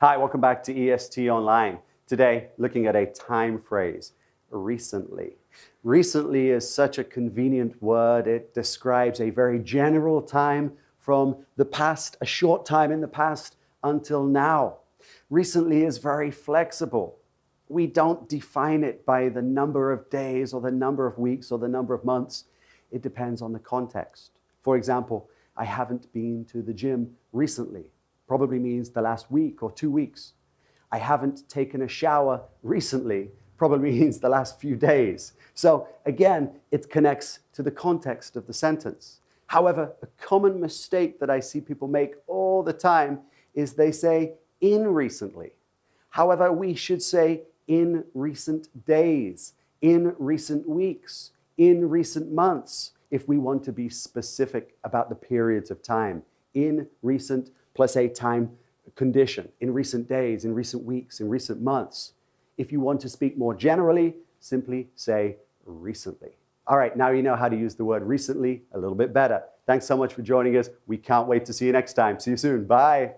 Hi, welcome back to EST Online. Today, looking at a time phrase, recently. Recently is such a convenient word. It describes a very general time from the past, a short time in the past until now. Recently is very flexible. We don't define it by the number of days or the number of weeks or the number of months. It depends on the context. For example, I haven't been to the gym recently. Probably means the last week or 2 weeks. I haven't taken a shower recently. Probably means the last few days. So again, it connects to the context of the sentence. However, a common mistake that I see people make all the time is they say in recently. However, we should say in recent days, in recent weeks, in recent months, if we want to be specific about the periods of time. In recent plus a time condition, in recent days, in recent weeks, in recent months. If you want to speak more generally, simply say recently. All right, now you know how to use the word recently a little bit better. Thanks so much for joining us. We can't wait to see you next time. See you soon. Bye.